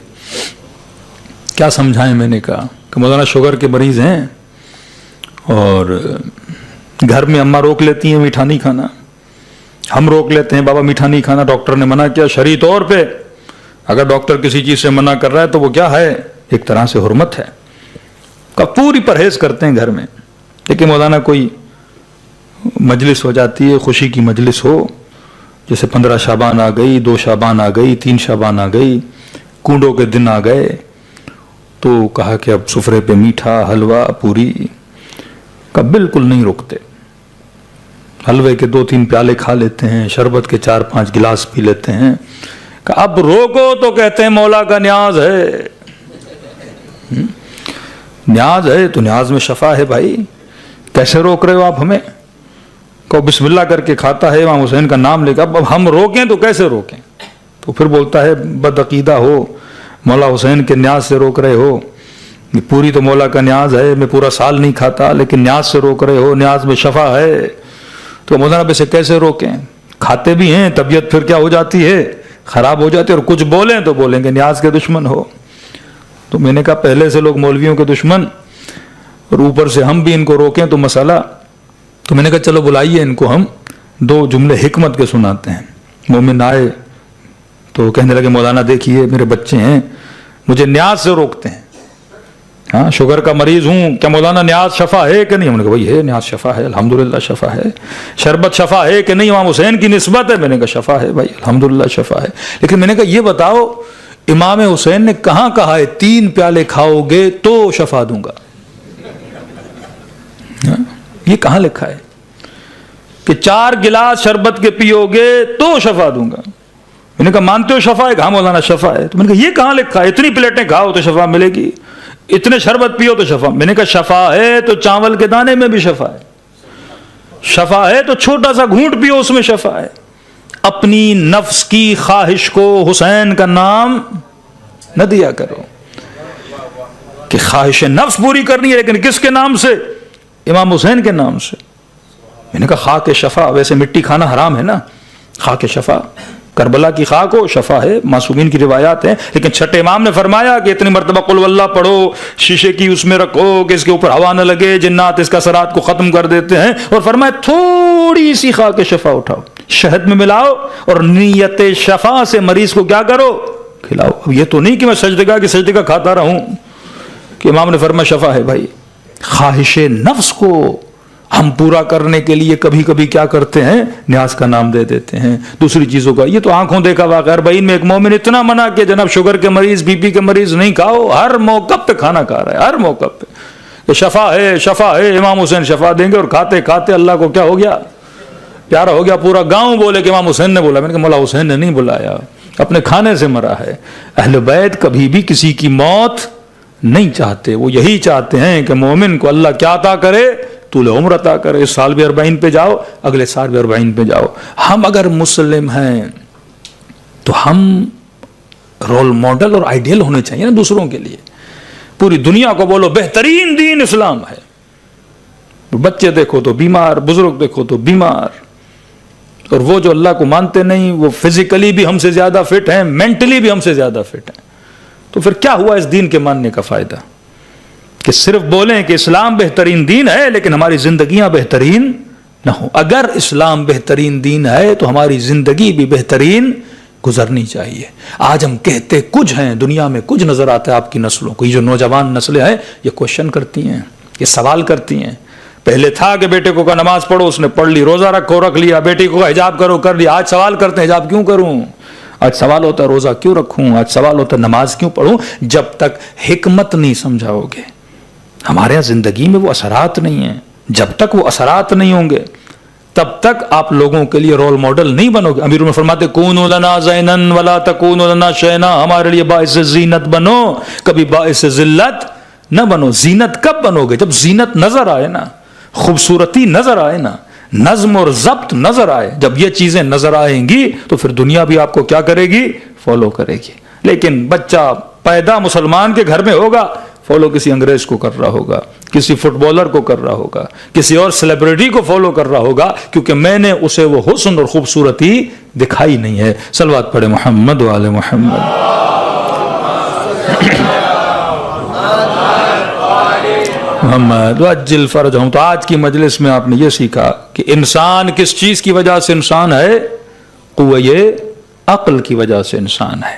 کیا سمجھائیں, میں نے کہا کہ مولانا شوگر کے مریض ہیں اور گھر میں اماں روک لیتی ہیں میٹھا نہیں کھانا, ہم روک لیتے ہیں بابا میٹھا نہیں کھانا, ڈاکٹر نے منع کیا شرعی طور پہ, اگر ڈاکٹر کسی چیز سے منع کر رہا ہے تو وہ کیا ہے؟ ایک طرح سے حرمت ہے. پوری پرہیز کرتے ہیں گھر میں. لیکن مولانا کوئی مجلس ہو جاتی ہے، خوشی کی مجلس ہو، جیسے 15 شعبان آ گئی، 2 شعبان آ گئی، 3 شعبان آ گئی، کنڈوں کے دن آ گئے، تو کہا کہ اب سفرے پہ میٹھا، حلوہ، پوری کا بالکل نہیں روکتے. حلوے کے 2-3 پیالے کھا لیتے ہیں، شربت کے 4-5 گلاس پی لیتے ہیں. کہ اب روکو تو کہتے ہیں مولا کا نیاز ہے. نیاز ہے تو نیاز میں شفا ہے بھائی. کیسے روک رہے ہو آپ ہمیں؟ کہ بسم اللہ کر کے کھاتا ہے، امام حسین کا نام لے کر. اب ہم روکیں تو کیسے روکیں؟ تو پھر بولتا ہے بدعقیدہ ہو، مولا حسین کے نیاز سے روک رہے ہو. پوری تو مولا کا نیاز ہے، میں پورا سال نہیں کھاتا لیکن نیاز سے روک رہے ہو، نیاز میں شفا ہے. تو مولانا اب اسے کیسے روکیں؟ کھاتے بھی ہیں، طبیعت پھر کیا ہو جاتی ہے؟ خراب ہو جاتی ہے. اور کچھ بولیں تو بولیں گے نیاز کے دشمن ہو. تو میں نے کہا پہلے سے لوگ مولویوں کے دشمن اور اوپر سے ہم بھی ان کو روکیں تو مسئلہ. تو میں نے کہا چلو بلائیے ان کو، ہم 2 جملے حکمت کے سناتے ہیں. مومن آئے تو کہنے لگے مولانا دیکھیے میرے بچے ہیں، مجھے نیاز سے روکتے ہیں. ہاں شوگر کا مریض ہوں، کیا مولانا نیاز شفا ہے کہ نہیں؟ ہم نے کہا بھائی ہے، نیاز شفا ہے، الحمدللہ شفا ہے. شربت شفا ہے کہ نہیں؟ امام حسین کی نسبت ہے. میں نے کہا شفا ہے بھائی، الحمدللہ شفا ہے. لیکن میں نے کہا یہ بتاؤ امام حسین نے کہاں کہا ہے 3 پیالے کھاؤ گے تو شفا دوں گا؟ یہ کہاں لکھا ہے کہ 4 گلاس شربت کے پیو گے تو شفا دوں گا؟ میں نے کہا مانتے ہو شفا ہے؟ کہاں مولانا شفا ہے. تو میں نے کہا یہ کہاں لکھا ہے اتنی پلیٹیں کھاؤ تو شفا ملے گی، اتنے شربت پیو تو شفا؟ میں نے کہا شفا ہے تو چاول کے دانے میں بھی شفا ہے، شفا ہے تو چھوٹا سا گھونٹ پیو اس میں شفا ہے. اپنی نفس کی خواہش کو حسین کا نام نہ دیا کرو کہ خواہش نفس پوری کرنی ہے، لیکن کس کے نام سے؟ امام حسین کے نام سے. میں نے کہا خاک شفا، ویسے مٹی کھانا حرام ہے نا، خاک شفا کربلا کی خاک ہو، شفا ہے، معصومین کی روایات ہیں. لیکن چھٹے امام نے فرمایا کہ اتنی مرتبہ قل واللہ پڑھو، شیشے کی اس میں رکھو کہ اس کے اوپر ہوا نہ لگے، جنات اس کا اثرات کو ختم کر دیتے ہیں. اور فرمایا تھوڑی سی خاک شفا اٹھاؤ، شہد میں ملاؤ اور نیت شفا سے مریض کو کیا کرو؟ کھلاؤ. اب یہ تو نہیں کہ میں سجدے کا کھاتا رہوں، کہ امام نے فرمایا شفا ہے بھائی. خواہش نفس کو ہم پورا کرنے کے لیے کبھی کبھی کیا کرتے ہیں؟ نیاز کا نام دے دیتے ہیں، دوسری چیزوں کا. یہ تو آنکھوں دیکھا واقعہ. اربعین میں ایک مومن اتنا منع کہ جناب شوگر کے مریض، بی پی کے مریض نہیں کھاؤ. ہر موقع پہ کھانا کھا رہا ہے، ہر موقع پہ کہ شفا ہے، شفا ہے، امام حسین شفا دیں گے. اور کھاتے کھاتے اللہ کو کیا ہو گیا؟ پیارا ہو گیا. پورا گاؤں بولے کہ امام حسین نے بولا. میں نے کہا مولا حسین نے نہیں بلایا، اپنے کھانے سے مرا ہے. اہل بیت کبھی بھی کسی کی موت نہیں چاہتے، وہ یہی چاہتے ہیں کہ مومن کو اللہ کیا عطا کرے؟ طول عمر عطا کرے. اس سال بھی 40 پہ جاؤ، اگلے سال بھی 40 پہ جاؤ. ہم اگر مسلم ہیں تو ہم رول ماڈل اور آئیڈیل ہونے چاہیے نا دوسروں کے لیے. پوری دنیا کو بولو بہترین دین اسلام ہے. بچے دیکھو تو بیمار، بزرگ دیکھو تو بیمار. اور وہ جو اللہ کو مانتے نہیں، وہ فزیکلی بھی ہم سے زیادہ فٹ ہیں، مینٹلی بھی ہم سے زیادہ فٹ ہیں. تو پھر کیا ہوا اس دین کے ماننے کا فائدہ؟ کہ صرف بولیں کہ اسلام بہترین دین ہے لیکن ہماری زندگیاں بہترین نہ ہوں. اگر اسلام بہترین دین ہے تو ہماری زندگی بھی بہترین گزرنی چاہیے. آج ہم کہتے کچھ ہیں، دنیا میں کچھ نظر آتا ہے آپ کی نسلوں کو. یہ جو نوجوان نسلیں ہیں یہ کوشچن کرتی ہیں، یہ سوال کرتی ہیں. پہلے تھا کہ بیٹے کو کہا نماز پڑھو، اس نے پڑھ لی. روزہ رکھو، رکھ لیا. بیٹی کو کہا حجاب کرو، کر لیا. آج سوال کرتے ہیں حجاب کیوں کروں؟ آج سوال ہوتا ہے روزہ کیوں رکھوں؟ آج سوال ہوتا ہے نماز کیوں پڑھوں؟ جب تک حکمت نہیں سمجھاؤ گے، ہمارے یہاں زندگی میں وہ اثرات نہیں ہیں. جب تک وہ اثرات نہیں ہوں گے تب تک آپ لوگوں کے لیے رول ماڈل نہیں بنو گے. امیر فرماتے کونوا لنا زینا ولا تکونوا لنا شینا، ہمارے لیے باعث زینت بنو، کبھی باعث ذلت نہ بنو. زینت کب بنو گے؟ جب زینت نظر آئے نا، خوبصورتی نظر آئے نا، نظم اور ضبط نظر آئے. جب یہ چیزیں نظر آئیں گی تو پھر دنیا بھی آپ کو کیا کرے گی؟ فالو کرے گی. لیکن بچہ پیدا مسلمان کے گھر میں ہوگا، فالو کسی انگریز کو کر رہا ہوگا، کسی فٹ بالر کو کر رہا ہوگا، کسی اور سیلیبریٹی کو فالو کر رہا ہوگا، کیونکہ میں نے اسے وہ حسن اور خوبصورتی دکھائی نہیں ہے. صلوات پڑھے محمد و آل محمد. محمد وعجل فرجہم. تو آج کی مجلس میں آپ نے یہ سیکھا کہ انسان کس چیز کی وجہ سے انسان ہے؟ قوہ عقل کی وجہ سے انسان ہے.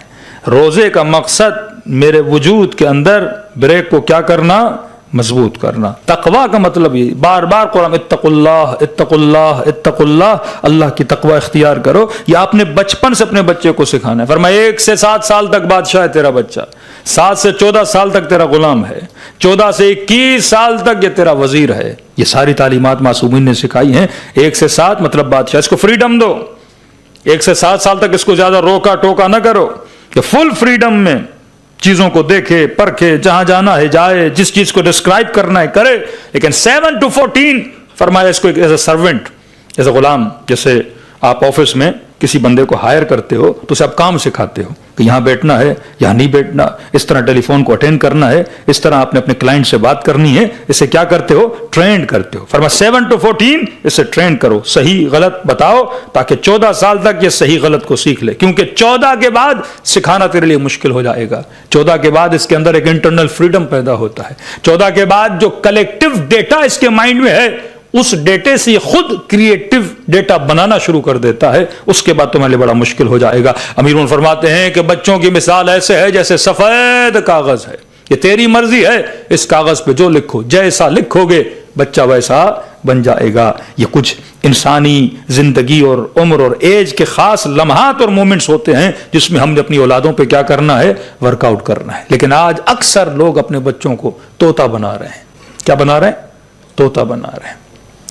روزے کا مقصد میرے وجود کے اندر بریک کو کیا کرنا؟ مضبوط کرنا. تقوی کا مطلب یہ بار بار قرآن اتقوا اللہ اتقوا اللہ اتقوا اللہ، اللہ کی تقوی اختیار کرو. یہ آپ نے بچپن سے اپنے بچے کو سکھانا ہے. فرمایا 1 سے 7 سال تک بادشاہ ہے تیرا بچہ، 7 سے 14 سال تک تیرا غلام ہے، 14 سے 21 سال تک یہ تیرا وزیر ہے. یہ ساری تعلیمات معصومین نے سکھائی ہیں. 1 سے 7 مطلب بادشاہ، اس کو فریڈم دو. 1 سے 7 سال تک اس کو زیادہ روکا ٹوکا نہ کرو کہ فل فریڈم میں چیزوں کو دیکھے پرکھے، جہاں جانا ہے جائے، جس چیز کو ڈسکرائب کرنا ہے کرے. لیکن 7 to 14 فرمایا اس کو as a servant, as a Ghulam. جیسے آپ آفس میں کسی بندے کو ہائر کرتے ہو تو اسے آپ کام سکھاتے ہو کہ یہاں بیٹھنا ہے، یہاں نہیں بیٹھنا، اس طرح ٹیلی فون کو اٹینڈ کرنا ہے، اس طرح آپ نے اپنے کلائنٹ سے بات کرنی ہے. اسے کیا کرتے ہو؟ ٹرینڈ کرتے ہو. فرمایا 7 to 14 اسے ٹرینڈ کرو، صحیح غلط بتاؤ تاکہ 14 سال تک یہ صحیح غلط کو سیکھ لے. کیونکہ 14 کے بعد سکھانا تیرے لیے مشکل ہو جائے گا. 14 کے بعد اس کے اندر ایک انٹرنل فریڈم پیدا ہوتا ہے. 14 کے بعد جو کلیکٹیو ڈیٹا اس کے مائنڈ میں ہے، اس ڈیٹے سے خود کریٹو ڈیٹا بنانا شروع کر دیتا ہے. اس کے بعد تمہارے لیے بڑا مشکل ہو جائے گا. امیرون فرماتے ہیں کہ بچوں کی مثال ایسے ہے جیسے سفید کاغذ ہے. یہ تیری مرضی ہے، اس کاغذ پہ جو لکھو، جیسا لکھو گے بچہ ویسا بن جائے گا. یہ کچھ انسانی زندگی اور عمر اور ایج کے خاص لمحات اور مومنٹس ہوتے ہیں جس میں ہم نے اپنی اولادوں پہ کیا کرنا ہے؟ ورک آؤٹ کرنا ہے. لیکن آج اکثر لوگ اپنے بچوں کو طوطا بنا رہے ہیں. کیا بنا رہے ہیں؟ طوطا بنا رہے ہیں.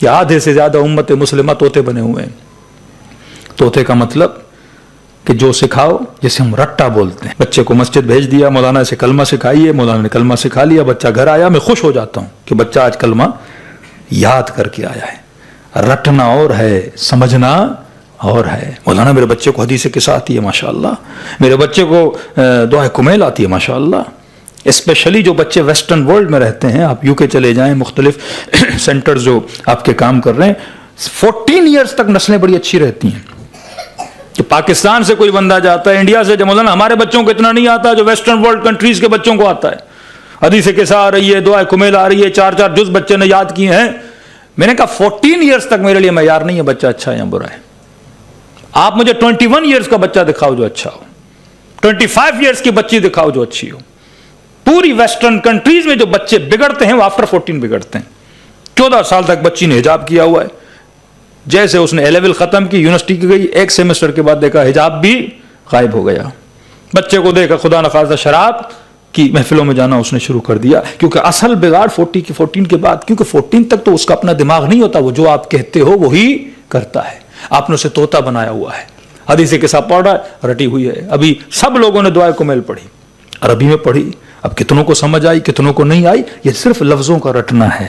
یہ آدھے سے زیادہ امت مسلمہ طوطے بنے ہوئے ہیں. طوطے کا مطلب کہ جو سکھاؤ، جیسے ہم رٹا بولتے ہیں. بچے کو مسجد بھیج دیا، مولانا سے کلمہ سکھائیے، مولانا نے کلمہ سکھا لیا، بچہ گھر آیا. میں خوش ہو جاتا ہوں کہ بچہ آج کلمہ یاد کر کے آیا ہے. رٹنا اور ہے، سمجھنا اور ہے. مولانا میرے بچے کو حدیث قصہ آتی ہے ماشاءاللہ، میرے بچے کو دعائے کمیل آتی ہے ماشاءاللہ. اسپیشلی جو بچے ویسٹرن ورلڈ میں رہتے ہیں، آپ UK چلے جائیں، مختلف سینٹر جو آپ کے کام کر رہے ہیں، 14 ایئرز تک نسلیں بڑی اچھی رہتی ہیں. کہ پاکستان سے کوئی بندہ جاتا ہے، انڈیا سے، جو مولانا ہمارے بچوں کو اتنا نہیں آتا جو ویسٹرن ورلڈ کنٹریز کے بچوں کو آتا ہے. حدیث قصہ آ رہی ہے، دعائے کمیل آ رہی ہے، 4 جز بچے نے یاد کیے ہیں. میں نے کہا 14 ایئرز تک میرے لیے معیار نہیں ہے بچہ اچھا ہے یا برا ہے. آپ مجھے 21 ایئرز کا بچہ دکھاؤ جو اچھا ہو، 25 ایئرز کی بچی دکھاؤ جو اچھی ہو. پوری ویسٹرن کنٹریز میں جو بچے بگڑتے ہیں وہ آفٹر 14 بگڑتے ہیں. 14 سال تک بچی نے حجاب کیا ہوا ہے. جیسے اس نے A لیول ختم کی، یونیورسٹی کی گئی، 1 سیمسٹر کے بعد دیکھا حجاب بھی غائب ہو گیا. بچے کو دیکھا خدا نخواستہ شراب کی محفلوں میں جانا اس نے شروع کر دیا. کیونکہ اصل بگاڑ 14 کے بعد، کیونکہ 14 تک تو اس کا اپنا دماغ نہیں ہوتا، وہ جو آپ کہتے ہو وہی کرتا ہے. آپ نے اسے طوطا بنایا ہوا ہے. حدیث کے ساتھ پڑھ رہا ہے، رٹی ہوئی ہے. ابھی سب لوگوں نے دعائے کمیل پڑھی، عربی میں پڑھی. اب کتنوں کو سمجھ آئی، کتنوں کو نہیں آئی، یہ صرف لفظوں کا رٹنا ہے.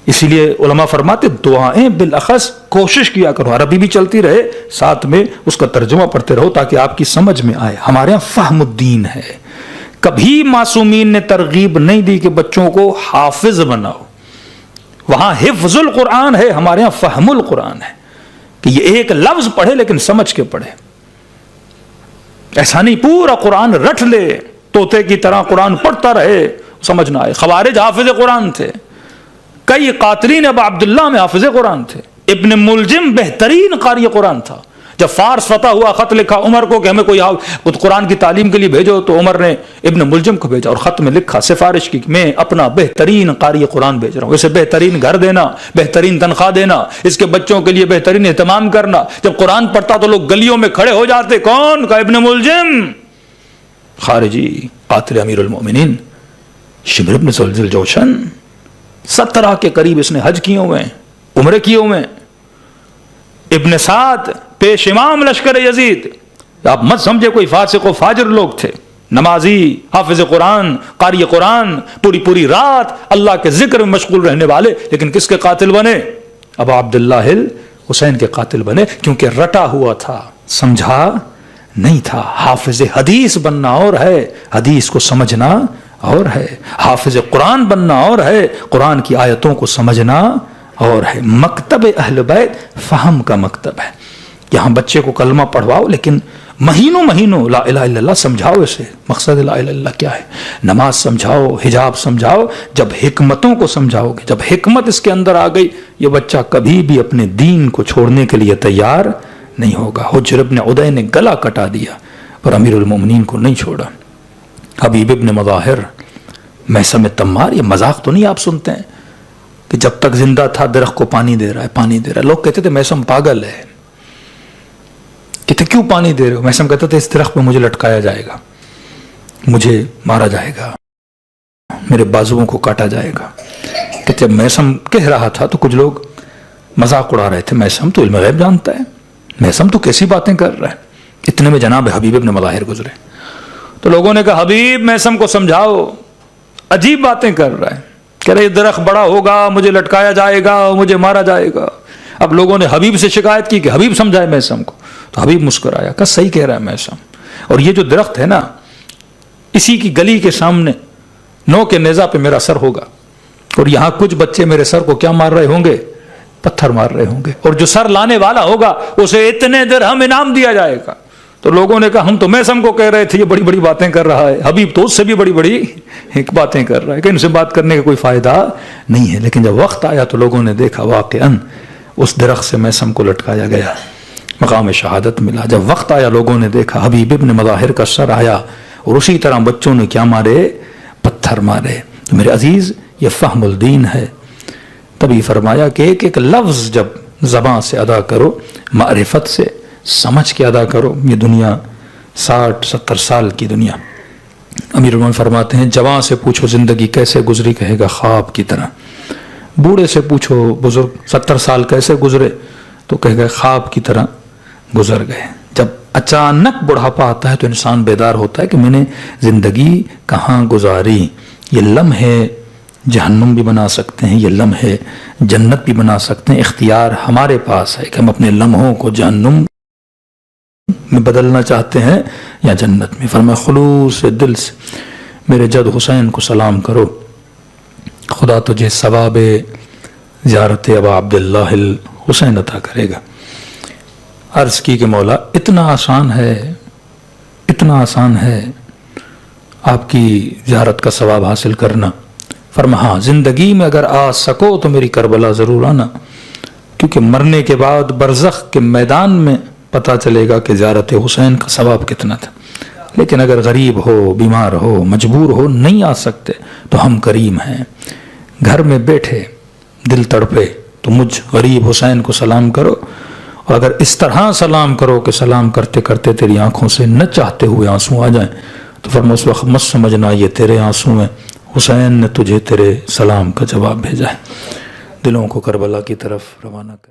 اسی لیے علماء فرماتے دعائیں بالاخص کوشش کیا کرو عربی بھی چلتی رہے، ساتھ میں اس کا ترجمہ پڑھتے رہو تاکہ آپ کی سمجھ میں آئے. ہمارے یہاں فہم الدین ہے. کبھی معصومین نے ترغیب نہیں دی کہ بچوں کو حافظ بناؤ. وہاں حفظ القرآن ہے، ہمارے یہاں فہم القرآن ہے کہ یہ ایک لفظ پڑھے لیکن سمجھ کے پڑھے. ایسا نہیں پورا قرآن رٹ لے، طوطے کی طرح قرآن پڑھتا رہے، سمجھ نہ آئے. خوارج حافظ قرآن تھے. کئی قاتلین ابا عبداللہ میں حافظ قرآن تھے. ابن ملجم بہترین قاری قرآن تھا. جب فارس فتح ہوا، خط لکھا عمر کو کہ ہمیں کوئی قرآن کی تعلیم کے لیے بھیجو، تو عمر نے ابن ملجم کو بھیجا اور خط میں لکھا سفارش کی کہ میں اپنا بہترین قاری قرآن بھیج رہا ہوں. اسے بہترین گھر دینا، بہترین تنخواہ دینا، اس کے بچوں کے لیے بہترین اہتمام کرنا. جب قرآن پڑھتا تو لوگ گلیوں میں کھڑے ہو جاتے. کون؟ کا ابن ملجم، خارجی قاتل امیر المؤمنین شمر ابن زلزل جوشن. 17 کے قریب اس نے حج کیے ہوئے ہیں، عمرے کیے ہوئے ہیں. ابن سعد پیش امام لشکر یزید. آپ مت سمجھے کوئی فاسق و فاجر لوگ تھے. نمازی، حافظ قرآن، قاری قرآن، پوری رات اللہ کے ذکر میں مشغول رہنے والے. لیکن کس کے قاتل بنے؟ ابا عبداللہ حسین کے قاتل بنے. کیونکہ رٹا ہوا تھا، سمجھا نہیں تھا. حافظ حدیث بننا اور ہے، حدیث کو سمجھنا اور ہے. حافظ قرآن بننا اور ہے، قرآن کی آیتوں کو سمجھنا اور ہے. مکتب اہل بیت فہم کا مکتب ہے. یہاں بچے کو کلمہ پڑھواؤ لیکن مہینوں لا الہ الا اللہ سمجھاؤ. اسے مقصد لا الہ الا اللہ کیا ہے، نماز سمجھاؤ، حجاب سمجھاؤ. جب حکمتوں کو سمجھاؤ گے، جب حکمت اس کے اندر آ گئی، یہ بچہ کبھی بھی اپنے دین کو چھوڑنے کے لیے تیار نہیں ہوگا. حجر ابن عدی نے گلا کٹا دیا. پر امیر المومنین کو نہیں چھوڑا۔ حبیب ابن مظاہر محسم تمار، یہ مذاق تو نہیں آپ سنتے ہیں کہ جب تک زندہ تھا درخت کو پانی دے رہا ہے، پانی دے رہا ہے۔ لوگ کہتے تھے محسم پاگل ہے، کہتے کیوں پانی دے رہے ہو؟ محسم کہتا تھا اس درخت پہ مجھے لٹکایا جائے گا، مجھے مارا جائے گا، میرے بازوؤں کو کاٹا جائے گا۔ کہ جب محسم کہہ رہا تھا تو کچھ لوگ مذاق اڑا رہے تھے، محسم تو علم غیب جانتا ہے، محسم تو کیسی باتیں کر رہا ہے۔ اتنے میں جناب حبیب ابن مظاہر گزرے تو لوگوں نے کہا حبیب محسم کو سمجھاؤ، عجیب باتیں کر رہا ہے، کہہ رہے یہ درخت بڑا ہوگا، مجھے لٹکایا جائے گا، مجھے مارا جائے گا۔ اب لوگوں نے حبیب سے شکایت کی کہ حبیب سمجھائے محسم کو، تو حبیب مسکرایا، کہا صحیح کہہ رہا ہے محسم، اور یہ جو درخت ہے نا اسی کی گلی کے سامنے نو کے نیزہ پہ میرا سر ہوگا، اور یہاں کچھ بچے میرے سر کو کیا مار رہے ہوں گے؟ پتھر مار رہے ہوں گے، اور جو سر لانے والا ہوگا اسے اتنے درہم انعام دیا جائے گا۔ تو لوگوں نے کہا ہم تو محسم کو کہہ رہے تھے یہ بڑی بڑی باتیں کر رہا ہے، حبیب تو اس سے بھی بڑی بڑی باتیں کر رہا ہے کہ ان سے بات کرنے کا کوئی فائدہ نہیں ہے۔ لیکن جب وقت آیا تو لوگوں نے دیکھا واقعاً اس درخت سے محسم کو لٹکایا گیا، مقام شہادت ملا۔ جب وقت آیا لوگوں نے دیکھا حبیب ابن مظاہر کا سر آیا، اور اسی طرح بچوں نے کیا مارے؟ پتھر مارے۔ تو میرے عزیز یہ فہم الدین ہے۔ تبھی فرمایا کہ ایک ایک لفظ جب زبان سے ادا کرو، معرفت سے سمجھ کے ادا کرو۔ یہ دنیا 60-70 سال کی دنیا۔ امیر المومنین فرماتے ہیں جوان سے پوچھو زندگی کیسے گزری، کہے گا خواب کی طرح۔ بوڑھے سے پوچھو بزرگ 70 سال کیسے گزرے، تو کہے گا خواب کی طرح گزر گئے۔ جب اچانک بڑھاپا آتا ہے تو انسان بیدار ہوتا ہے کہ میں نے زندگی کہاں گزاری۔ یہ لمحے جہنم بھی بنا سکتے ہیں، یہ لمحے جنت بھی بنا سکتے ہیں۔ اختیار ہمارے پاس ہے کہ ہم اپنے لمحوں کو جہنم میں بدلنا چاہتے ہیں یا جنت میں۔ فرمایا خلوص دل سے میرے جد حسین کو سلام کرو، خدا تجھے ثواب زیارت ابا عبداللہ الحسین عطا کرے گا۔ عرض کی کہ مولا اتنا آسان ہے، اتنا آسان ہے آپ کی زیارت کا ثواب حاصل کرنا؟ فرما ہاں زندگی میں اگر آ سکو تو میری کربلا ضرور آنا، کیونکہ مرنے کے بعد برزخ کے میدان میں پتہ چلے گا کہ زیارت حسین کا ثواب کتنا تھا۔ لیکن اگر غریب ہو، بیمار ہو، مجبور ہو، نہیں آ سکتے تو ہم کریم ہیں، گھر میں بیٹھے دل تڑپے تو مجھ غریب حسین کو سلام کرو، اور اگر اس طرح سلام کرو کہ سلام کرتے کرتے تیری آنکھوں سے نہ چاہتے ہوئے آنسو آ جائیں، تو فرمایا اس وقت مت سمجھنا یہ تیرے آنسو ہیں، حسین نے تجھے تیرے سلام کا جواب بھیجا ہے۔ دلوں کو کربلا کی طرف روانہ کر۔